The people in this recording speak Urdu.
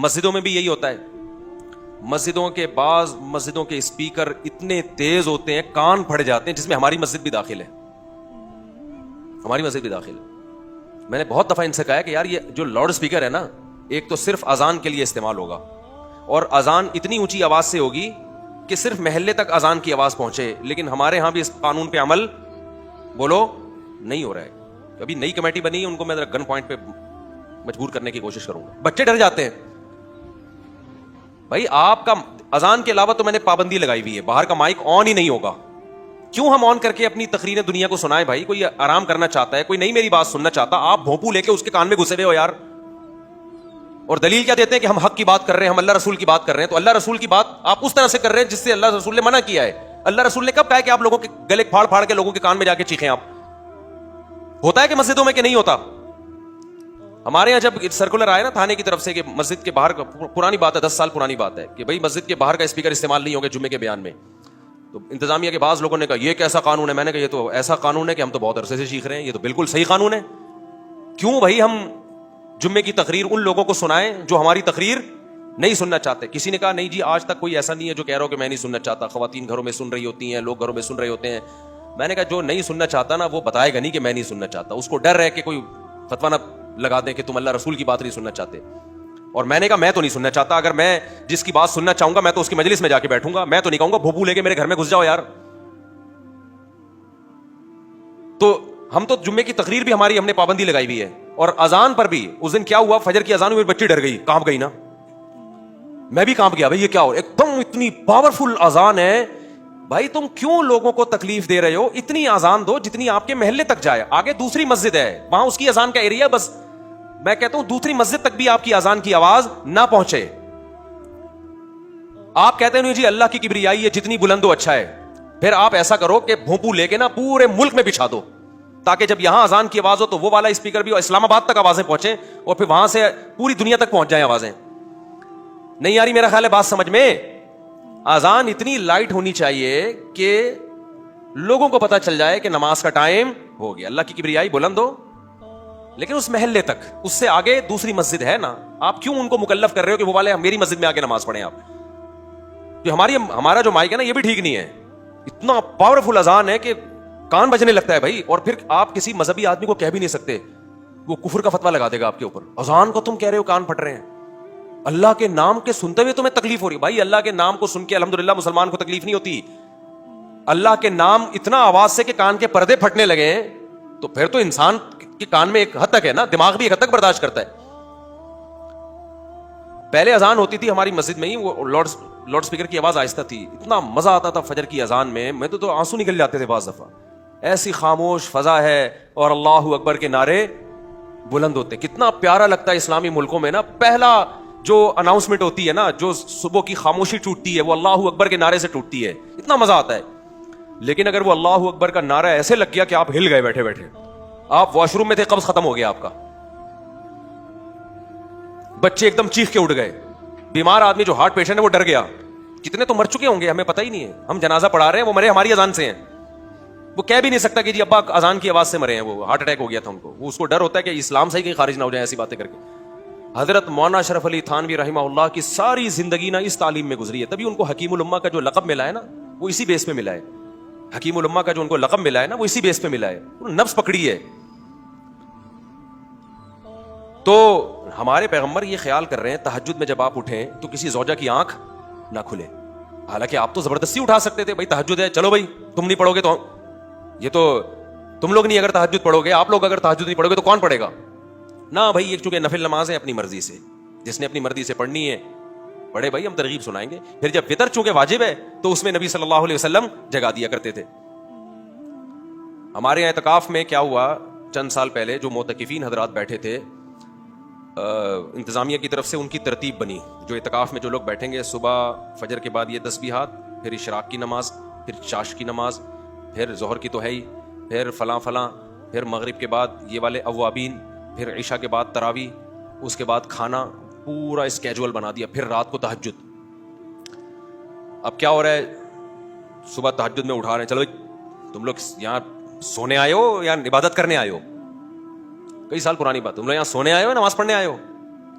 مسجدوں میں بھی یہی ہوتا ہے. مسجدوں کے اسپیکر اتنے تیز ہوتے ہیں, کان پھٹ جاتے ہیں, جس میں ہماری مسجد بھی داخل ہے. میں نے بہت دفعہ ان سے کہا ہے کہ یار یہ جو لاؤڈ اسپیکر ہے نا, ایک تو صرف اذان کے لیے استعمال ہوگا, اور اذان اتنی اونچی آواز سے ہوگی کہ صرف محلے تک اذان کی آواز پہنچے. لیکن ہمارے ہاں بھی اس قانون پہ عمل بولو نہیں ہو رہا ہے. ابھی نئی کمیٹی بنی ہے, ان کو میں گن پوائنٹ پہ مجبور کرنے کی کوشش کروں گا. بچے ڈر جاتے ہیں بھائی. آپ کا اذان کے علاوہ تو میں نے پابندی لگائی ہوئی ہے, باہر کا مائک آن ہی نہیں ہوگا. کیوں ہم آن کر کے اپنی تقریر دنیا کو سنائیں بھائی؟ کوئی آرام کرنا چاہتا ہے, کوئی نہیں میری بات سننا چاہتا, آپ بھونپو لے کے اس کے کان میں گھسے ہوئے ہو یار. اور دلیل کیا دیتے ہیں کہ ہم حق کی بات کر رہے ہیں, ہم اللہ رسول کی بات کر رہے ہیں. تو اللہ رسول کی بات آپ اس طرح سے کر رہے ہیں جس سے اللہ رسول نے منع کیا ہے. اللہ رسول نے کب کہا ہے کہ آپ لوگوں کے گلے پھاڑ پھاڑ کے لوگوں کے کان میں جا کے چیخیں؟ آپ ہوتا ہے کہ مسجدوں میں کہ نہیں ہوتا؟ ہمارے یہاں جب سرکولر آیا نا تھانے کی طرف سے کہ مسجد کے باہر, پرانی بات ہے 10 سال پرانی بات ہے, کہ بھائی مسجد کے باہر کا اسپیکر استعمال نہیں ہوگا جمعے کے بیان میں, تو انتظامیہ کے بعض لوگوں نے کہا یہ کیسا قانون ہے؟ میں نے کہا یہ تو ایسا قانون ہے کہ ہم تو بہت عرصے سے سیکھ رہے ہیں, یہ تو بالکل صحیح قانون ہے. کیوں بھائی ہم جمعے کی تقریر ان لوگوں کو سنائیں جو ہماری تقریر نہیں سننا چاہتے؟ کسی نے کہا نہیں جی آج تک کوئی ایسا نہیں ہے جو کہہ رہا ہو کہ میں نہیں سننا چاہتا. خواتین گھروں میں سن رہی ہوتی ہیں, لوگ گھروں میں سن رہے ہوتے ہیں. میں نے کہا جو نہیں سننا چاہتا نا وہ بتائے گا نہیں کہ میں نہیں سننا چاہتا. اس کو ڈر ہے کہ کوئی فتویٰ نہ لگا دیں کہ تم اللہ رسول کی بات نہیں سننا چاہتے. اور میں نے کہا میں تو نہیں سننا چاہتا. اگر میں جس کی بات سننا چاہوں گا میں تو اس کی مجلس میں جا کے بیٹھوں گا. میں تو نہیں کہوں گا بھوپو لے کے میرے گھر میں گھس جاؤ یار. تو ہم تو جمعے کی تقریر بھی ہم نے پابندی لگائی ہوئی ہے. اور اذان پر بھی اس دن کیا ہوا, فجر کی اذان میں بچی ڈر گئی, کانپ گئی نا, میں بھی کانپ گیا بھائی یہ کیا ہو, ایک دم اتنی پاورفل اذان ہے. بھائی تم کیوں لوگوں کو تکلیف دے رہے ہو؟ اتنی اذان دو جتنی آپ کے محلے تک جائے. آگے دوسری مسجد ہے, وہاں اس کی اذان کا ایریا, بس میں کہتا ہوں دوسری مسجد تک بھی آپ کی اذان کی آواز نہ پہنچے. آپ کہتے ہیں جی اللہ کی کبریائی ہے, جتنی بلند ہو اچھا ہے. پھر آپ ایسا کرو کہ بھونپو لے کے نا پورے ملک میں بچھا دو, تاکہ جب یہاں اذان کی آواز ہو تو وہ والا اسپیکر بھی اسلام آباد تک آوازیں پہنچیں, اور پھر وہاں سے پوری دنیا تک پہنچ جائیں آوازیں. نہیں یاری میرا خیال ہے بات سمجھ میں. اذان اتنی لائٹ ہونی چاہیے کہ لوگوں کو پتا چل جائے کہ نماز کا ٹائم ہو گیا. اللہ کی کبریائی بلند ہو, لیکن اس محلے تک, اس سے آگے دوسری مسجد ہے نا. آپ کیوں ان کو مکلف کر رہے ہو کہ وہ والے میری مسجد میں آ کے نماز پڑھیں؟ آپ جو ہمارا جو مائک ہے نا یہ بھی ٹھیک نہیں ہے. اتنا پاورفل اذان ہے کہ کان بجنے لگتا ہے بھائی. اور پھر آپ کسی مذہبی آدمی کو کہہ بھی نہیں سکتے, وہ کفر کا فتویٰ لگا دے گا آپ کے اوپر. اذان کو تم کہہ رہے ہو کان پھٹ رہے ہیں, اللہ کے نام کے سنتے ہوئے تمہیں تکلیف ہو رہی ہے. بھائی اللہ کے نام کو سن کے الحمدللہ مسلمان کو تکلیف نہیں ہوتی. اللہ کے نام اتنا آواز سے کہ کان کے پردے پھٹنے لگے ہیں, تو پھر تو انسان کے کان میں ایک حد تک ہے نا, دماغ بھی ایک حد تک برداشت کرتا ہے. پہلے اذان ہوتی تھی ہماری مسجد میں ہی, وہ لاؤڈ اسپیکر کی آواز آہستہ تھی, اتنا مزہ آتا تھا فجر کی اذان میں. میں تو آنسو نکل جاتے تھے بعض دفعہ. ایسی خاموش فضا ہے اور اللہ اکبر کے نعرے بلند ہوتے. کتنا پیارا لگتا ہے اسلامی ملکوں میں نا. پہلا جو اناؤنسمنٹ ہوتی ہے نا, جو صبح کی خاموشی ٹوٹتی ہے, وہ اللہ اکبر کے نعرے سے ٹوٹتی ہے. اتنا مزہ آتا ہے. لیکن اگر وہ اللہ اکبر کا نعرہ ایسے لگ گیا کہ آپ ہل گئے بیٹھے بیٹھے, آپ واش روم میں تھے, قبض ختم ہو گیا آپ کا, بچے ایک دم چیخ کے اٹھ گئے, بیمار آدمی جو ہارٹ پیشنٹ ہے وہ ڈر گیا. کتنے تو مر چکے ہوں گے ہمیں پتہ ہی نہیں ہے. ہم جنازہ پڑھا رہے ہیں, وہ مرے ہماری اذان سے ہیں. وہ کہہ بھی نہیں سکتا کہ جی ابا اذان کی آواز سے مرے ہیں, وہ ہارٹ اٹیک ہو گیا تھا ان کو. وہ اس کو ڈر ہوتا ہے کہ اسلام سے ہی کہیں خارج نہ ہو جائے ایسی باتیں کر کے. حضرت مولانا اشرف علی تھانوی رحمہ اللہ کی ساری زندگی نا اس تعلیم میں گزری ہے. تبھی ان کو حکیم الامہ کا جو لقب ملا ہے نا, وہ اسی بیس پہ ملا ہے. حکیم الامہ کا جو ان کو لقب ملا ہے نا, وہ اسی بیس پہ ملا ہے. نفس پکڑی ہے. تو ہمارے پیغمبر یہ خیال کر رہے ہیں تہجد میں جب آپ اٹھیں تو کسی زوجہ کی آنکھ نہ کھلے. حالانکہ آپ تو زبردستی اٹھا سکتے تھے, بھائی تہجد ہے چلو بھائی تم نہیں پڑھو گے تو یہ تو تم لوگ نہیں اگر تہجد پڑھو گے, آپ لوگ اگر تہجد نہیں پڑھو گے تو کون پڑھے گا؟ نہ بھائی, ایک چونکہ نفل نماز ہے اپنی مرضی سے, جس نے اپنی مرضی سے پڑھنی ہے پڑھے بھائی, ہم ترغیب سنائیں گے. پھر جب وتر چونکہ واجب ہے تو اس میں نبی صلی اللہ علیہ وسلم جگا دیا کرتے تھے. ہمارے یہاں اعتکاف میں کیا ہوا, چند سال پہلے جو معتکفین حضرات بیٹھے تھے, انتظامیہ کی طرف سے ان کی ترتیب بنی, جو اعتکاف میں جو لوگ بیٹھیں گے صبح فجر کے بعد یہ تسبیحات, پھر اشراق کی نماز, پھر چاش کی نماز, پھر ظہر کی تو ہے ہی, پھر فلاں فلاں, پھر مغرب کے بعد یہ والے اوابین, پھر عشاء کے بعد تراویح, اس کے بعد کھانا, پورا اسکیجول بنا دیا. پھر رات کو تہجد. اب کیا ہو رہا ہے, صبح تہجد میں اٹھا رہے ہیں, چلو تم لوگ یہاں سونے آئے ہو یا عبادت کرنے آئے ہو؟ کئی سال پرانی بات, تم لوگ یہاں سونے آئے ہو نماز پڑھنے آئے ہو؟